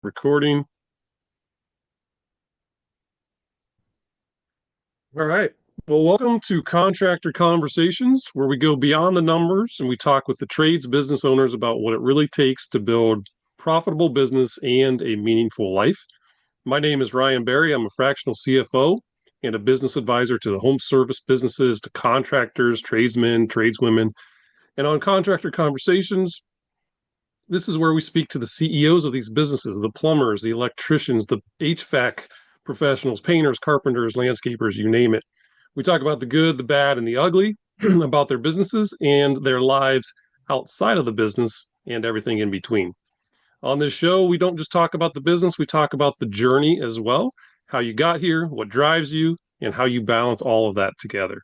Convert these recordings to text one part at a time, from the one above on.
Recording. All right. Well, welcome to Contractor Conversations, where we go beyond the numbers and we talk with the trades business owners about what it really takes to build profitable business and a meaningful life. My name is Ryan Berry. I'm a fractional CFO and a business advisor to the home service businesses, to contractors, tradesmen, tradeswomen. And on Contractor Conversations, this is where we speak to the CEOs of these businesses, the plumbers, the electricians, the HVAC professionals, painters, carpenters, landscapers, you name it. We talk about the good, the bad, and the ugly, about their businesses and their lives outside of the business and everything in between. On this show, we don't just talk about the business, we talk about the journey as well, how you got here, what drives you, and how you balance all of that together.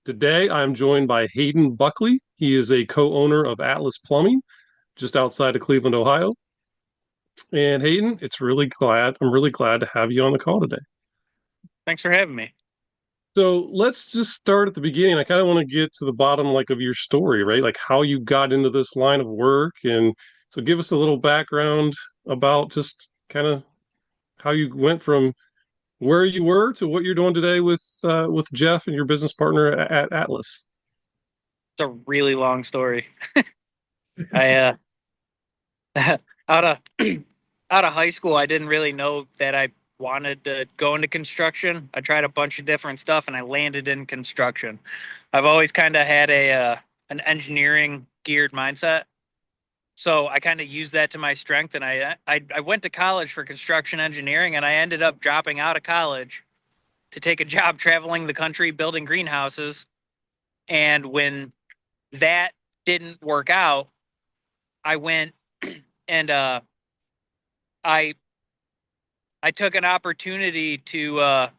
Today, I'm joined by Hayden Buckley. He is a co owner of Atlas Plumbing just outside of Cleveland, Ohio. And Hayden, I'm really glad to have you on the call today. Thanks for having me. So let's just start at the beginning. I kind of want to get to the bottom of your story, right? Like how you got into this line of work. And so give us a little background about just kind of how you went from where you were to what you're doing today with Jeff and your business partner at Atlas. It's a really long story. I out of out of high school, I didn't really know that I wanted to go into construction. I tried a bunch of different stuff, and I landed in construction. I've always kind of had a an engineering geared mindset, so I kind of used that to my strength. And I went to college for construction engineering, and I ended up dropping out of college to take a job traveling the country building greenhouses. And when that didn't work out, I went and I I took an opportunity to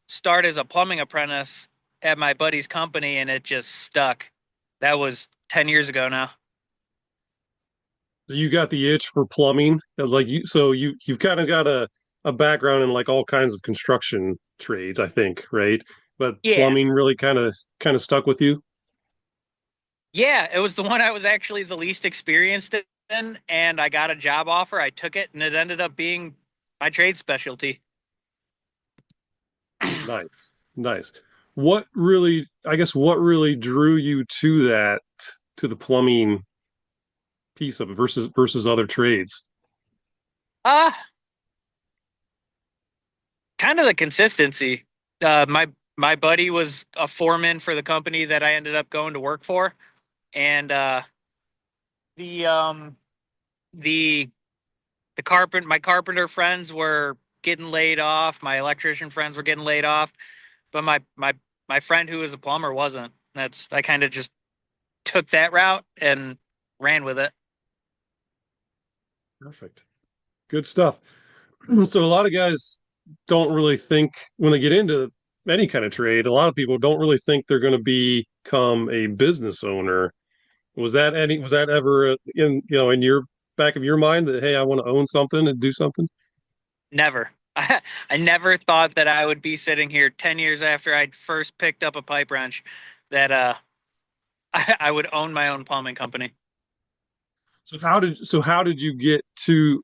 start as a plumbing apprentice at my buddy's company, and it just stuck. That was 10 years ago now. So you got the itch for plumbing, you've kind of got a background in like all kinds of construction trades, I think, right? But Yeah, plumbing really kind of stuck with you. yeah, it was the one I was actually the least experienced in, and I got a job offer. I took it, and it ended up being my trade specialty. Nice, nice. What really drew you to the plumbing piece of it versus other trades? Ah, kind of the consistency. My buddy was a foreman for the company that I ended up going to work for, and the um the my carpenter friends were getting laid off. My electrician friends were getting laid off, but my friend who was a plumber wasn't. That's I kind of just took that route and ran with it. Perfect. Good stuff. So a lot of guys don't really think when they get into any kind of trade, a lot of people don't really think they're going to become a business owner. Was that ever in your back of your mind that, hey, I want to own something and do something? Never. I never thought that I would be sitting here 10 years after I'd first picked up a pipe wrench that I would own my own plumbing company. So how did you get to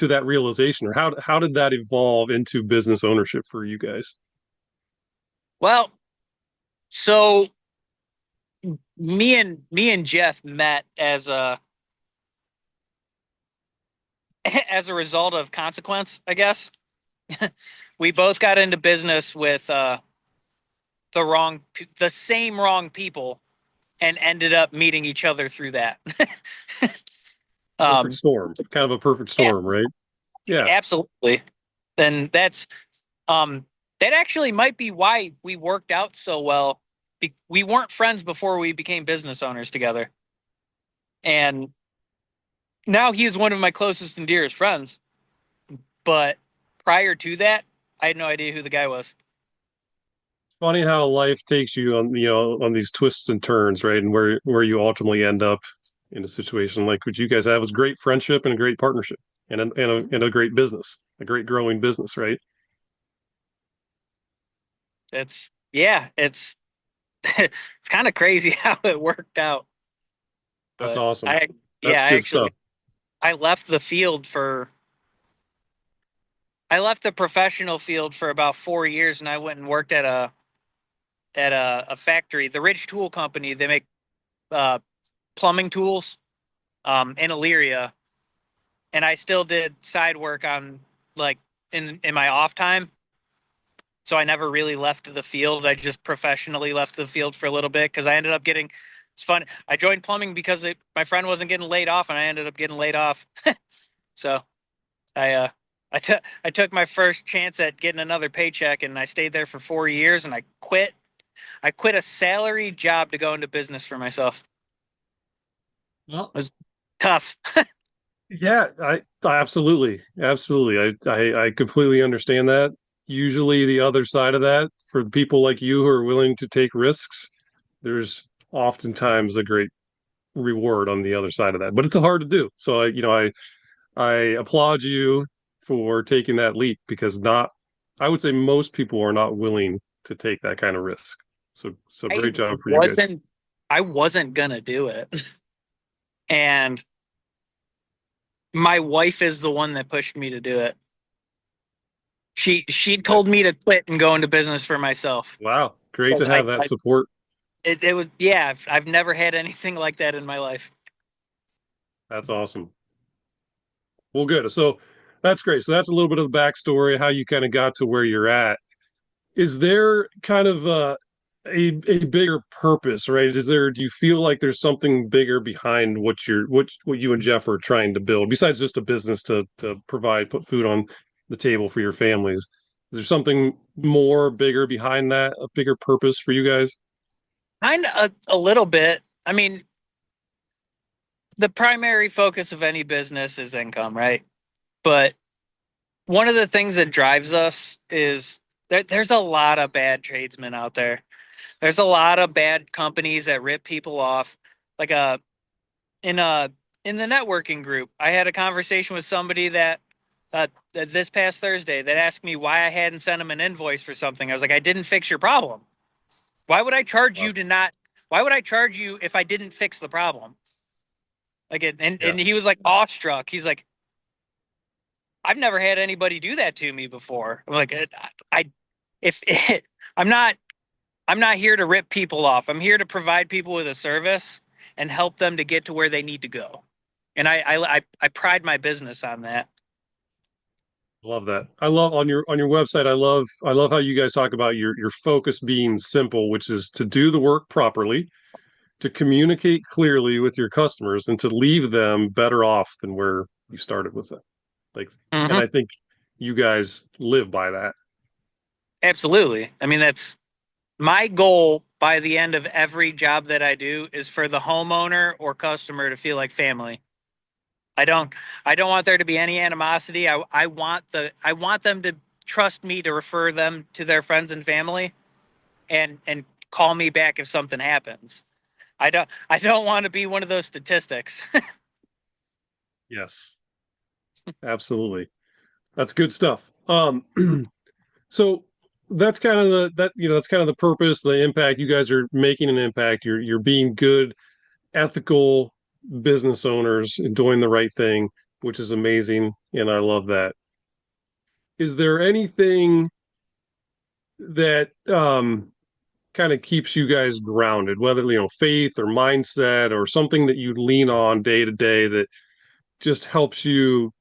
that realization, or how did that evolve into business ownership for you guys? Well, so me and Jeff met as a as a result of consequence, I guess. We both got into business with the same wrong people and ended up meeting each other through that. Perfect um, storm, kind of a perfect yeah, storm, right? Yeah. absolutely. And um, that actually might be why we worked out so well. We weren't friends before we became business owners together, and now he's one of my closest and dearest friends. But prior to that, I had no idea who the guy was. Funny how life takes you on these twists and turns, right? And where you ultimately end up in a situation like what you guys have is great friendship and a great partnership and a great business, a great growing business, right? It's yeah, it's it's kind of crazy how it worked out. That's But awesome. I That's yeah, good stuff. I left the field for I left the professional field for about 4 years, and I went and worked at a factory, the Ridge Tool Company. They make uh, plumbing tools in Elyria, and I still did side work on like in my off time. So I never really left the field. I just professionally left the field for a little bit because I ended up getting. It's fun. I joined plumbing because my friend wasn't getting laid off, and I ended up getting laid off. So I I took my first chance at getting another paycheck, and I stayed there for 4 years, and I quit. I quit a salary job to go into business for myself. Well, It was tough. yeah, I absolutely, absolutely. I completely understand that. Usually, the other side of that, for people like you who are willing to take risks, there's oftentimes a great reward on the other side of that. But it's hard to do. So I applaud you for taking that leap because not, I would say most people are not willing to take that kind of risk. So I great job for you guys. wasn't I wasn't gonna do it. And my wife is the one that pushed me to do it. She Yeah. told me to quit and go into business for myself. Wow, great to Because have that support. it was yeah, I've never had anything like that in my life. That's awesome. Well, good. So that's great. So that's a little bit of the backstory, how you kind of got to where you're at. Is there kind of a bigger purpose, right? Is there, do you feel like there's something bigger behind what you and Jeff are trying to build, besides just a business to provide, put food on the table for your families? Is there something more bigger behind that, a bigger purpose for you guys? Kind of a little bit. I mean, the primary focus of any business is income, right? But one of the things that drives us is that there's a lot of bad tradesmen out there. There's a lot of bad companies that rip people off. Like in a in the networking group, I had a conversation with somebody that this past Thursday that asked me why I hadn't sent him an invoice for something. I was like, I didn't fix your problem. Why would I charge Wow. you to not? Why would I charge you if I didn't fix the problem? Like it, and he Yes. was like awestruck. He's like, I've never had anybody do that to me before. I'm like, I if I'm not I'm not here to rip people off. I'm here to provide people with a service and help them to get to where they need to go. And I pride my business on that. Love that. I love on your website. I love how you guys talk about your focus being simple, which is to do the work properly, to communicate clearly with your customers, and to leave them better off than where you started with it. Like, and Hmm. I think you guys live by that. Absolutely. I mean, that's my goal by the end of every job that I do is for the homeowner or customer to feel like family. I don't I don't want there to be any animosity. I want them to trust me to refer them to their friends and family and call me back if something happens. I don't want to be one of those statistics. Yes, absolutely. That's good stuff. So that's kind of that's kind of the purpose, the impact. You guys are making an impact. You're being good, ethical business owners and doing the right thing, which is amazing, and I love that. Is there anything that kind of keeps you guys grounded, whether faith or mindset or something that you lean on day to day that just helps you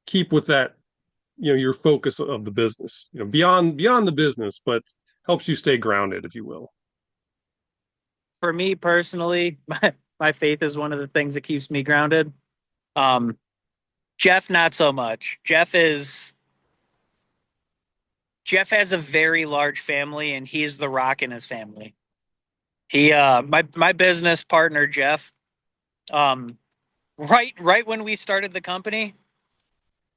keep with that your focus of the business, beyond the business, but helps you stay grounded, if you will. For me personally, my faith is one of the things that keeps me grounded. Um, Jeff, not so much. Jeff has a very large family, and he is the rock in his family. He my business partner Jeff. Um, right when we started the company,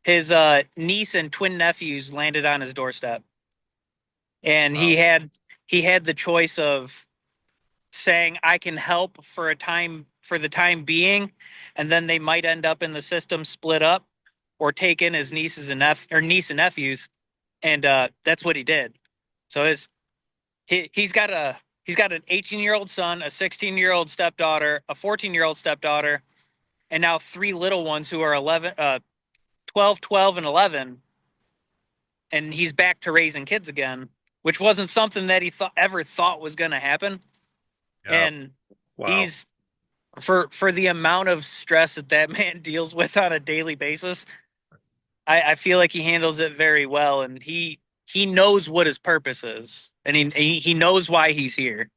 his niece and twin nephews landed on his doorstep, and Wow. he had the choice of saying I can help for the time being, and then they might end up in the system split up, or take in his niece and nephews, and that's what he did. So he's got an 18-year-old son, a 16-year-old stepdaughter, a 14-year-old stepdaughter, and now three little ones who are 11, 12, 12, and 11. and he's back to raising kids again, which wasn't something that he ever thought was going to happen. Yeah. And Wow. he's for the amount of stress that that man deals with on a daily basis. I feel like he handles it very well, and he knows what his purpose is, and he knows why he's here.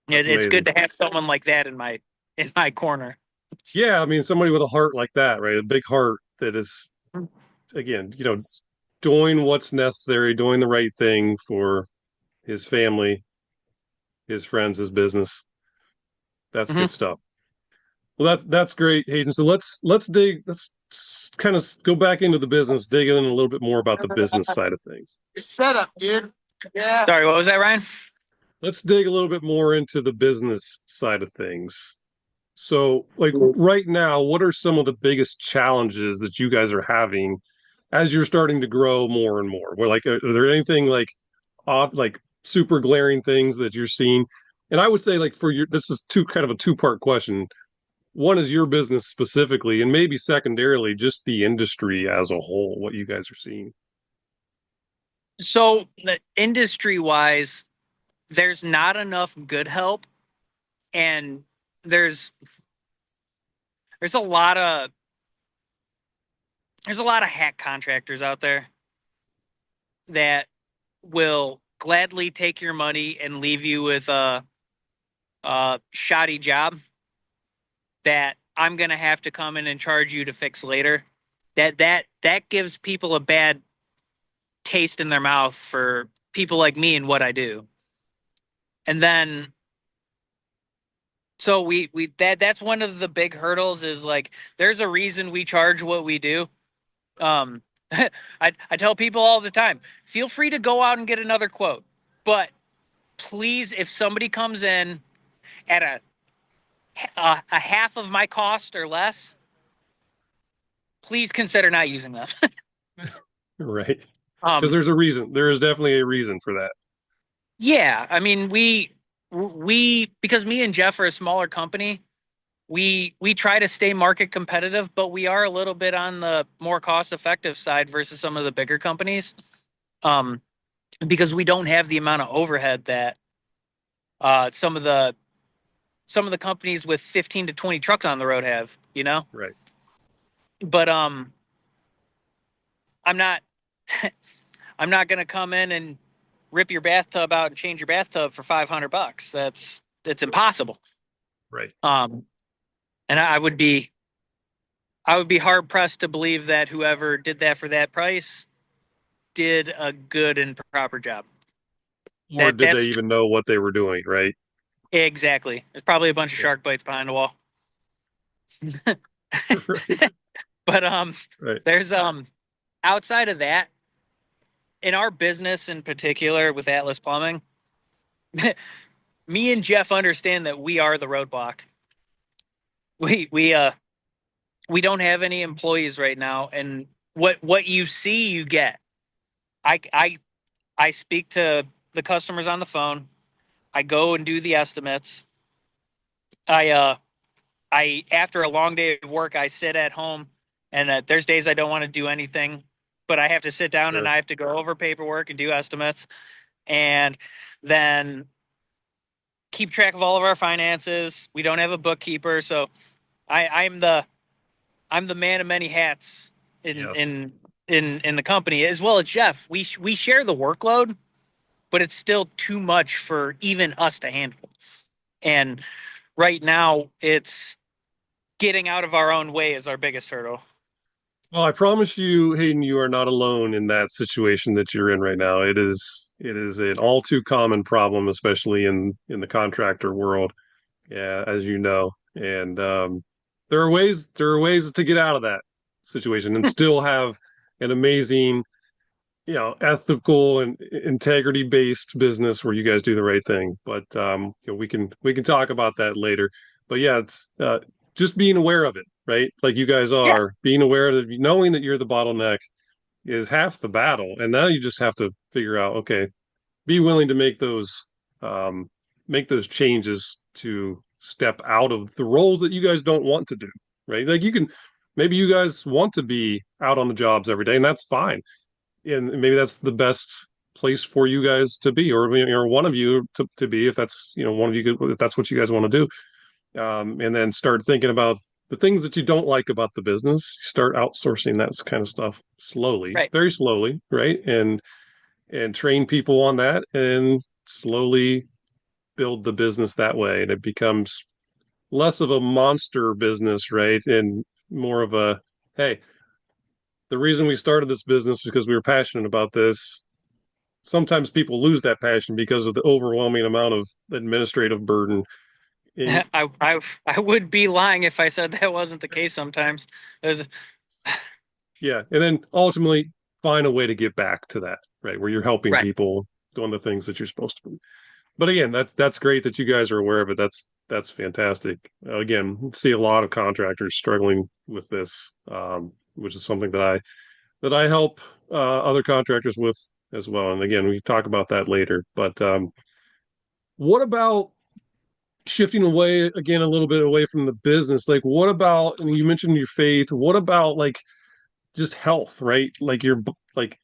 That's It's good amazing. to have someone like that in my corner. Yeah, I mean, somebody with a heart like that, right? A big heart that is, again, doing what's necessary, doing the right thing for his family, his friends, his business. That's good Mm-hmm. stuff. Well, that's great, Hayden. So let's kind of go back into the business, dig in a little bit more about the business side of things. Your setup, dude. Yeah. Sorry, what was that, Ryan? Let's dig a little bit more into the business side of things. So, like right now, what are some of the biggest challenges that you guys are having as you're starting to grow more and more? Where like, are there anything like off, like super glaring things that you're seeing? And I would say, like, for your, this is two kind of a two-part question. One is your business specifically, and maybe secondarily, just the industry as a whole, what you guys are seeing. So, industry wise, there's not enough good help, and there's there's a lot of there's a lot of hack contractors out there that will gladly take your money and leave you with a shoddy job that I'm going to have to come in and charge you to fix later. That gives people a bad taste in their mouth for people like me and what I do. And then so we that's one of the big hurdles is like there's a reason we charge what we do. Um I tell people all the time, feel free to go out and get another quote. But please, if somebody comes in at a half of my cost or less, please consider not using them. Right? Because um, there's a reason. There is definitely a reason for that. yeah, I mean we because me and Jeff are a smaller company, we try to stay market competitive, but we are a little bit on the more cost effective side versus some of the bigger companies. Um, because we don't have the amount of overhead that uh, some of the some of the companies with 15 to 20 trucks on the road have, you know? Right. But I'm not I'm not going to come in and rip your bathtub out and change your bathtub for $500. That's impossible. Right. Um, and I would be hard pressed to believe that whoever did that for that price did a good and proper job. Or did they That's even know what they were doing? Right. exactly. There's probably a bunch of Yeah. shark bites behind the wall. Right. But Right. there's outside of that, in our business in particular with Atlas Plumbing, me and Jeff understand that we are the roadblock. We we uh we don't have any employees right now, and what you see you get. I I I speak to the customers on the phone. I go and do the estimates. I I after a long day of work, I sit at home, and there's days I don't want to do anything, but I have to sit down and Sure. I have to go over paperwork and do estimates, and then keep track of all of our finances. We don't have a bookkeeper, so I'm the man of many hats in Yes. in in the company as well as Jeff. We share the workload, but it's still too much for even us to handle. And right now, it's getting out of our own way is our biggest hurdle. Well, I promise you, Hayden, you are not alone in that situation that you're in right now. It is an all too common problem, especially in the contractor world. Yeah, as you know. And there are ways to get out of that situation and still have an amazing, ethical and integrity based business where you guys do the right thing. But we can talk about that later. But yeah, it's just being aware of it, right? Like you guys Yeah, are being aware that knowing that you're the bottleneck is half the battle, and now you just have to figure out, okay, be willing to um, make those changes to step out of the roles that you guys don't want to do, right? Like maybe you guys want to be out on the jobs every day, and that's fine. And maybe that's the best place for you guys to be, or one of you to be, if that's one of you, if that's what you guys want to do. And then start thinking about the things that you don't like about the business. Start outsourcing that kind of stuff slowly, Right. very slowly, right? And train people on that, and slowly build the business that way, and it becomes less of a monster business, right? And more of a, hey, the reason we started this business because we were passionate about this. Sometimes people lose that passion because of the overwhelming amount of administrative burden. And I would be lying if I said that wasn't the case sometimes. There's yeah, and then ultimately find a way to get back to that, right? Where you're helping right. people doing the things that you're supposed to be. But again, that's great that you guys are aware of it. That's fantastic. Again, see a lot of contractors struggling with this, which is something that I help other contractors with as well. And again, we talk about that later. But what about shifting away again a little bit away from the business? Like, what about? And you mentioned your faith. What about like just health, right? Like you're like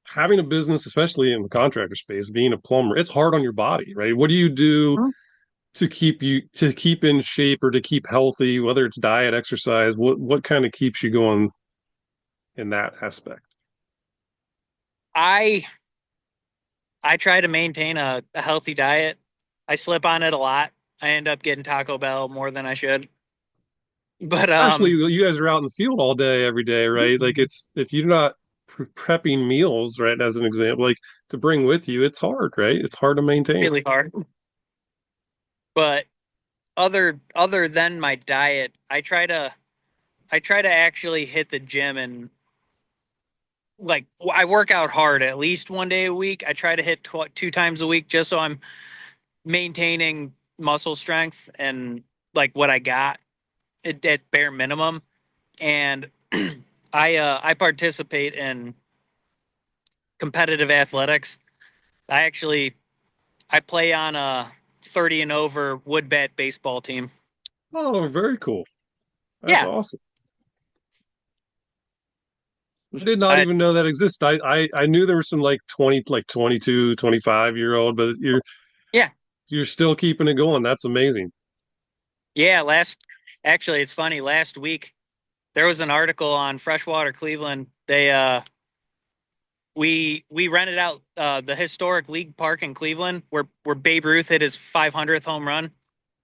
having a business, especially in the contractor space, being a plumber, it's hard on your body, right? What do you do to keep in shape or to keep healthy, whether it's diet, exercise? What kind of keeps you going in that aspect? I I try to maintain a healthy diet. I slip on it a lot. I end up getting Taco Bell more than I should. But Especially you guys are out in the field all day, every day, right? Like it's if you're not prepping meals, right, as an example, like to bring with you, it's hard, right? It's hard to maintain. really hard. But other than my diet, I try to actually hit the gym and like I work out hard at least 1 day a week. I try to hit 2 times a week just so I'm maintaining muscle strength and like what I got at bare minimum. And I participate in competitive athletics. I actually I play on a 30 and over wood bat baseball team. Oh, very cool. That's Yeah, awesome. I did not I even know that exists. I knew there were some like 20, like 22, 25-year old, but yeah you're still keeping it going. That's amazing. yeah. Actually, it's funny. Last week there was an article on Freshwater Cleveland. We rented out the historic League Park in Cleveland where Babe Ruth hit his 500th home run,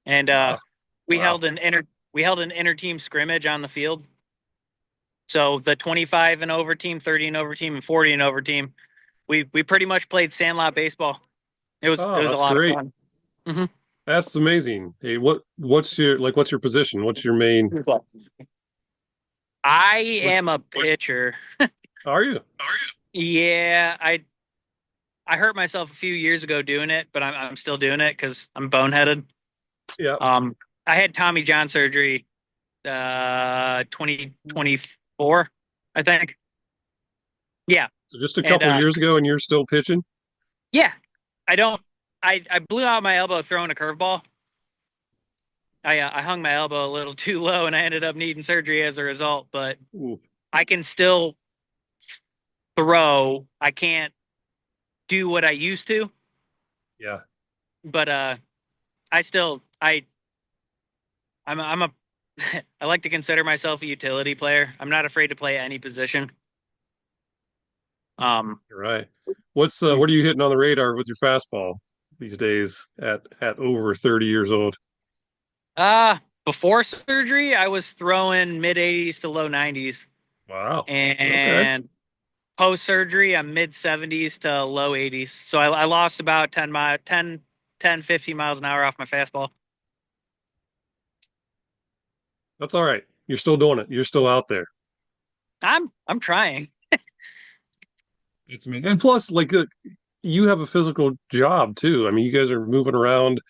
and Ah, we wow. held an inter team scrimmage on the field. So the 25 and over team, 30 and over team, and 40 and over team, we pretty much played sandlot baseball. It Oh, was a that's lot of great. fun. Hmm. That's amazing. Hey, what's your position? What's your main? I What am a pitcher. are you? Yeah, I hurt myself a few years ago doing it, but I'm still doing it because I'm boneheaded. Yeah. Um, I had Tommy John surgery 2024, I think. Yeah. So just a And couple of years ago, and you're still pitching. yeah, I don't I blew out my elbow throwing a curveball. I hung my elbow a little too low and I ended up needing surgery as a result, but Ooh, I can still throw. I can't do what I used to, yeah. but I still I'm a I like to consider myself a utility player. I'm not afraid to play any position. Um You're right. What are you hitting on the radar with your fastball these days at over 30 years old? before surgery, I was throwing mid 80s to low 90s, Wow. Okay. and post surgery, I'm mid 70s to low 80s. So I lost about 15 miles an hour off my fastball. That's all right. You're still doing it. You're still out there. I'm trying. It's me. And plus, like, you have a physical job too. I mean, you guys are moving around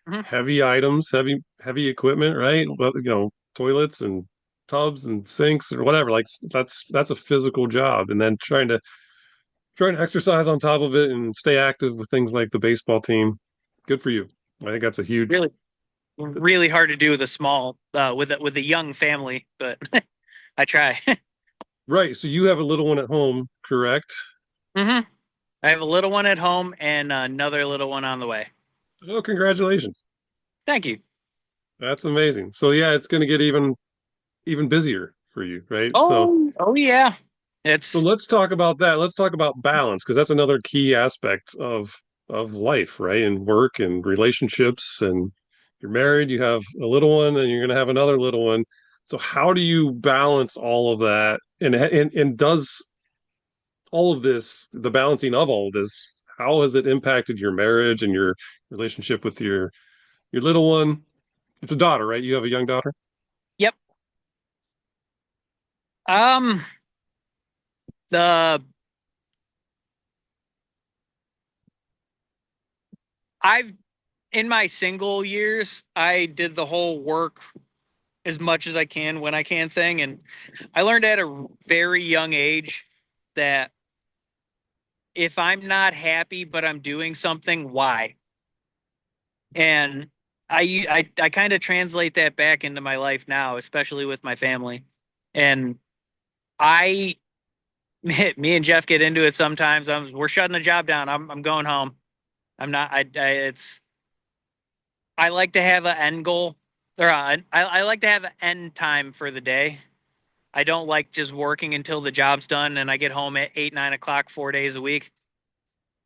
Mhm. heavy items, heavy equipment, right? Well, toilets and tubs and sinks or whatever. Like that's a physical job. And then trying to exercise on top of it and stay active with things like the baseball team. Good for you. I think that's a huge. Really, really hard to do with a small with a young family, but I try. Right. So you have a little one at home, correct? hmm I have a little one at home and another little one on the way. Oh, congratulations. Thank you. That's amazing. So yeah, it's going to get even busier for you, right? Oh yeah. So It's let's talk about that. Let's talk about balance because that's another key aspect of life, right? And work and relationships and you're married, you have a little one and you're going to have another little one. So how do you balance all of that? And does all of this, the balancing of all of this, how has it impacted your marriage and your relationship with your little one? It's a daughter, right? You have a young daughter? yep. Um the I've in my single years, I did the whole work as much as I can when I can thing. And I learned at a very young age that if I'm not happy, but I'm doing something, why? And I kind of translate that back into my life now, especially with my family. And I, me and Jeff get into it sometimes. We're shutting the job down. I'm going home. I'm not, I like to have an end goal or I like to have an end time for the day. I don't like just working until the job's done and I get home at 8, 9 o'clock, 4 days a week.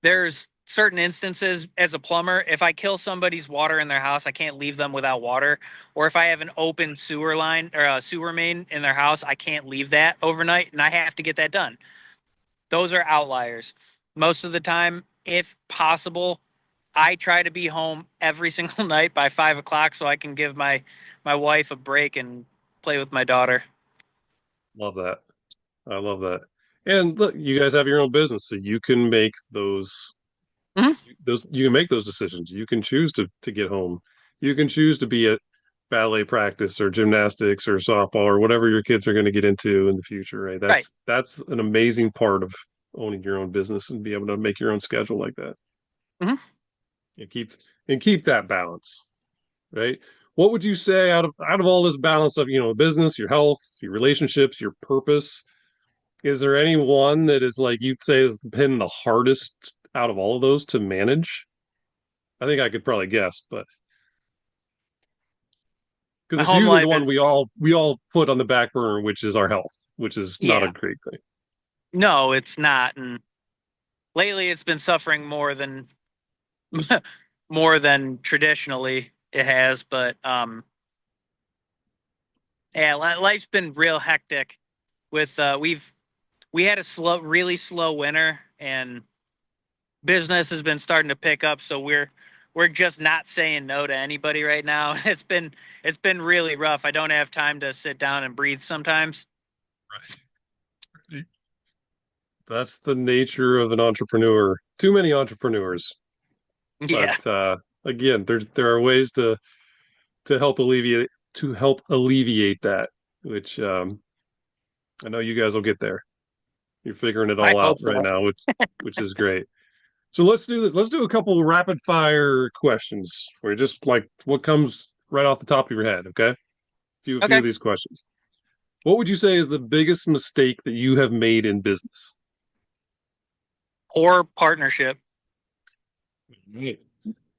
There's certain instances as a plumber, if I kill somebody's water in their house, I can't leave them without water. Or if I have an open sewer line or a sewer main in their house, I can't leave that overnight and I have to get that done. Those are outliers. Most of the time, if possible, I try to be home every single night by 5 o'clock so I can give my wife a break and play with my daughter. Love that. I love that. And look, you guys have your own business, so you can make Mhm. those you can make those decisions. You can choose to get home. You can choose to be at ballet practice or gymnastics or softball or whatever your kids are going to get into in the future, right? Right. That's an amazing part of owning your own business and be able to make your own schedule like that Mhm. and keep that balance, right? What would you say out of all this balance of, business, your health, your relationships, your purpose? Is there any one that is like you'd say has been the hardest out of all of those to manage? I think I could probably guess, but because My it's home usually the life one is, we all put on the back burner, which is our health, which is not a yeah. great thing. No, it's not. And lately it's been suffering more than more than traditionally it has, but yeah, life's been real hectic with we had a really slow winter and business has been starting to pick up, so we're just not saying no to anybody right now. It's been really rough. I don't have time to sit down and breathe sometimes. Right. That's the nature of an entrepreneur. Too many entrepreneurs, Yeah. but again, there are ways to help alleviate that, which I know you guys will get there. You're figuring it I all out hope right so. now, which is great. So let's do this. Let's do a couple rapid fire questions where just like what comes right off the top of your head, okay? A few of Okay. these questions. What would you say is the biggest mistake that you have made in business? Or partnership. Right.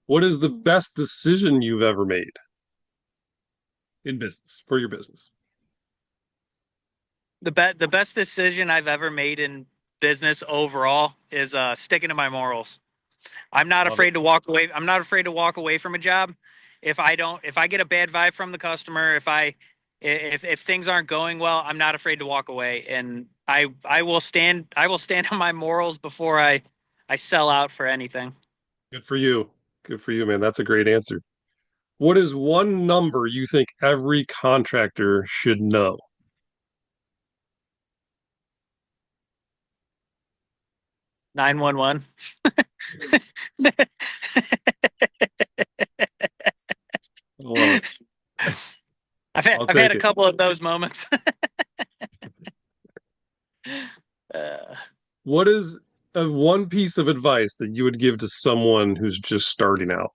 What is the best decision you've ever made in business for your business? The best decision I've ever made in business overall is sticking to my morals. I'm not Love it. afraid to walk away. I'm not afraid to walk away from a job if I get a bad vibe from the customer, if things aren't going well, I'm not afraid to walk away and I will stand on my morals before I sell out for anything. Good for you. Good for you, man. That's a great answer. What is one number you think every contractor should know? 911. I love it. I'll I've had take a it. couple of those moments. uh, What is one piece of advice that you would give to someone who's just starting out?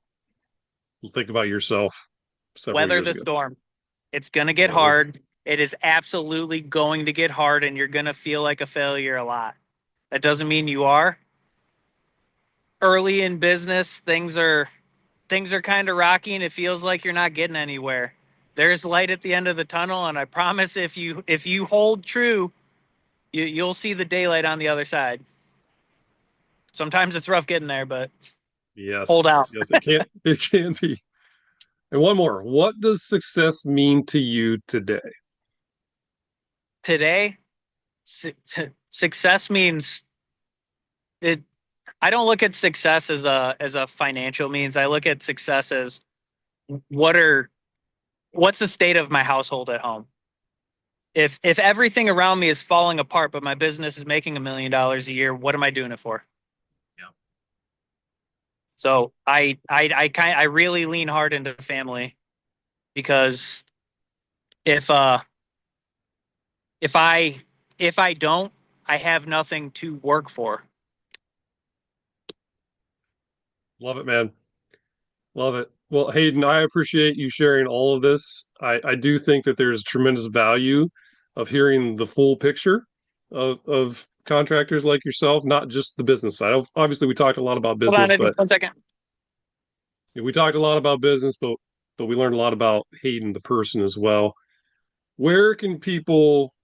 Think about yourself several Weather years the ago. storm. It's gonna get Weather. hard. It is absolutely going to get hard and you're going to feel like a failure a lot. That doesn't mean you are. Early in business, things are kind of rocky and it feels like you're not getting anywhere. There's light at the end of the tunnel, and I promise if you hold true, you'll see the daylight on the other side. Sometimes it's rough getting there, but hold Yes, out. yes, it can be. And one more. What does success mean to you today? Today, success means it. I don't look at success as a financial means. I look at success as what are what's the state of my household at home. If everything around me is falling apart, but my business is making $1 million a year, what am I doing it for? Yeah. So I really lean hard into family because if uh if I if I don't, I have nothing to work for. Love it, man. Love it. Well, Hayden, I appreciate you sharing all of this. I do think that there's tremendous value of hearing the full picture of contractors like yourself, not just the business side. Obviously, we talked a lot about Hold on, business, Eddie, but 1 second. we talked a lot about business, but we learned a lot about Hayden, the person, as well. Where can people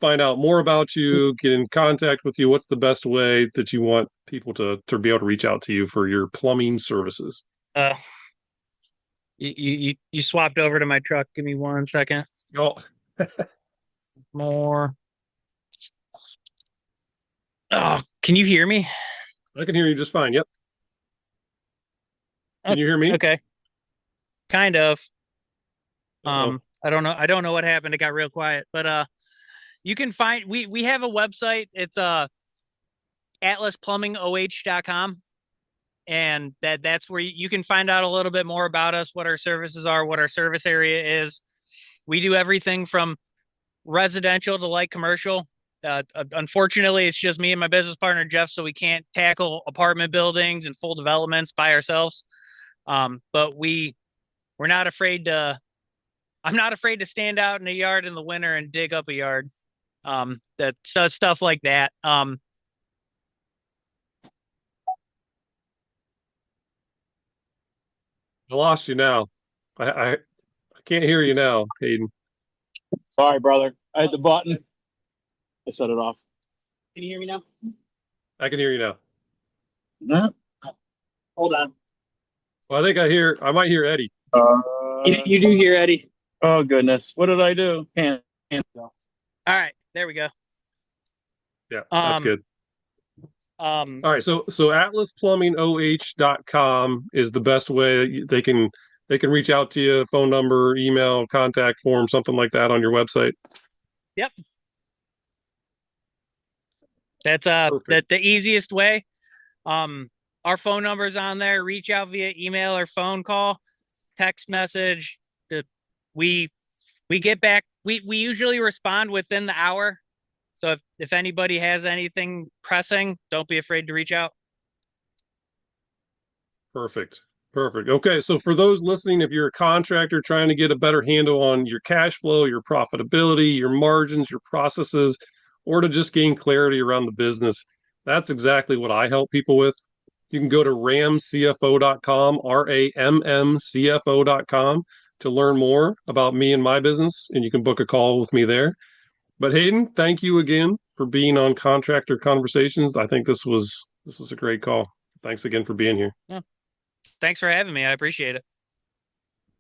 find out more about you, get in contact with you? What's the best way that you want people to be able to reach out to you for your plumbing services? Uh, you swapped over to my truck. Give me 1 second. Oh, More. Oh, can you hear me? I can hear you just fine. Yep. Oh, Can you hear me? okay, kind of. Uh-oh. I don't know what happened. It got real quiet, but you can find we have a website. It's atlasplumbingoh.com, and that's where you can find out a little bit more about us, what our services are, what our service area is. We do everything from residential to light commercial. Unfortunately, it's just me and my business partner Jeff, so we can't tackle apartment buildings and full developments by ourselves. But we're not afraid to. I'm not afraid to stand out in a yard in the winter and dig up a yard. That stuff like that. I lost you now. I can't hear you now, Hayden. Sorry, brother. I hit the button. I shut it off. Can you hear me now? I can hear you now. No. Hold on. Well, I might hear Eddie. You do hear Eddie. Oh goodness. What did I do? Can't go. All right, there we go. Yeah, that's Um, good. um, All right, so atlasplumbingoh.com is the best way they can reach out to you, phone number, email, contact form, something like that on your website. yep, that's Perfect. the easiest way. Um, our phone number's on there. Reach out via email or phone call, text message. We we get back. We usually respond within the hour. So if anybody has anything pressing, don't be afraid to reach out. Perfect. Perfect. Okay, so for those listening, if you're a contractor trying to get a better handle on your cash flow, your profitability, your margins, your processes, or to just gain clarity around the business, that's exactly what I help people with. You can go to ramcfo.com, RAMMCFO.com, to learn more about me and my business, and you can book a call with me there. But Hayden, thank you again for being on Contractor Conversations. I think this was a great call. Thanks again for being here. Yeah. Thanks for having me. I appreciate it.